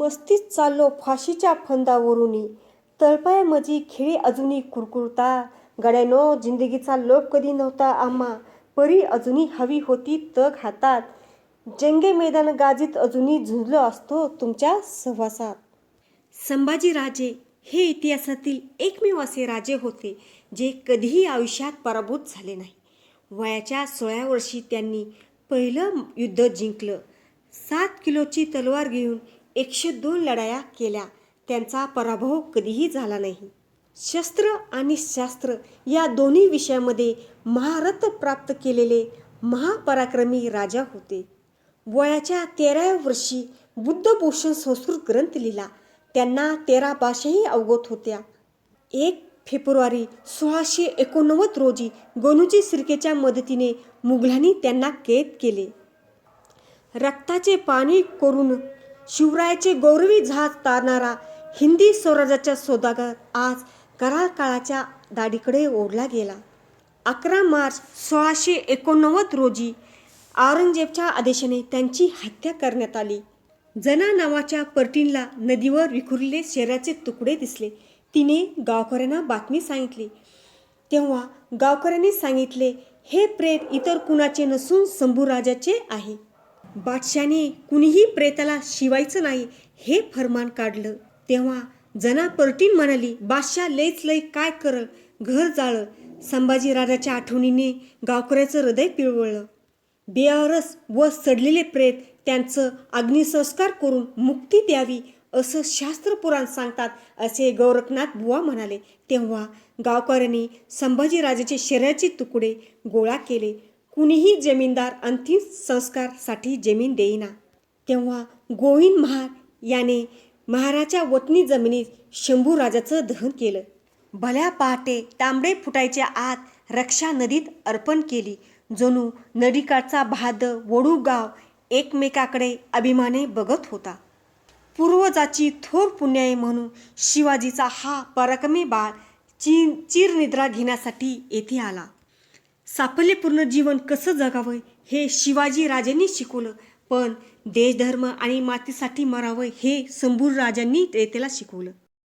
मस्तीत चाललो फाशीच्या फंदावरुनी, तळपायामजी खिळे अजूनी कुरकुरता. गड्यानो, जिंदगीचा लोभ कधी नव्हता आम्हा, परी अजूनी हवी होती तग हातात. जंगे मैदान गाजीत अजूनी झुंजलो असतो तुमच्या सहवासात. संभाजीराजे हे इतिहासातील एकमेव असे राजे होते जे कधीही आयुष्यात पराभूत झाले नाही. वयाच्या 16व्या वर्षी त्यांनी पहिलं युद्ध जिंकलं. 7 किलोची तलवार घेऊन 102 लढाया केल्या. त्यांचा पराभव कधीही झाला नाही. शस्त्र आणि शास्त्र या दोन्ही विषयामध्ये महारथ प्राप्त केलेले महापराक्रमी राजा होते. वयाच्या 13व्या वर्षी बुद्धभूषण संस्कृत ग्रंथ लिहिला. त्यांना 13 भाषाही अवगत होत्या. 1 फेब्रुवारी 1689 रोजी गणूजी सिर्केच्या मदतीने मुघलांनी त्यांना कैद केले. रक्ताचे पाणी करून शिवरायाचे गौरवी जहाज तारणारा हिंदी स्वराज्याचा सौदागर आज कराळ काळाच्या दाढीकडे ओढला गेला. 11 मार्च 1689 रोजी औरंगजेबच्या आदेशाने त्यांची हत्या करण्यात आली. जना नावाच्या पर्टीनला नदीवर विखुरलेले शरीराचे तुकडे दिसले. तिने गावकऱ्यांना बातमी सांगितली. तेव्हा गावकऱ्यांनी सांगितले, हे प्रेत इतर कुणाचे नसून शंभूराजाचे आहे. बादशाने कुणीही प्रेताला शिवायचं नाही हे फरमान काढलं. तेव्हा जना पर्टीन म्हणाली, बादशाह लयच लय काय करल, घर जाळं. संभाजीराजाच्या आठवणीने गावकऱ्याचं हृदय पिळवळलं. बेवारस व सडलेले प्रेत त्यांचं अग्निसंस्कार करून मुक्ती द्यावी असं शास्त्रपुराण सांगतात असे गोरखनाथ बुवा म्हणाले. तेव्हा गावकऱ्यांनी संभाजीराजाचे शरीराचे तुकडे गोळा केले. कुणीही जमीनदार अंतिम संस्कारसाठी जमीन देईना. तेव्हा गोविंद महार याने महाराच्या वतनी जमिनीत शंभूराजाचं दहन केलं. भल्या पहाटे तांबडे फुटायच्या आत रक्षा नदीत अर्पण केली. जणू नदीकाठचा बहाद वडू गाव एकमेकाकडे अभिमाने बघत होता. पूर्वजाची थोर पुण्याई म्हणून शिवाजीचा हा पराक्रमी बाळ चिरनिद्रा घेण्यासाठी येथे आला. साफल्यपूर्ण जीवन कसं जगावं हे शिवाजी राजांनी शिकवलं, पण देशधर्म आणि मातीसाठी मरावं हे शंभूराजांनी त्याला शिकवलं.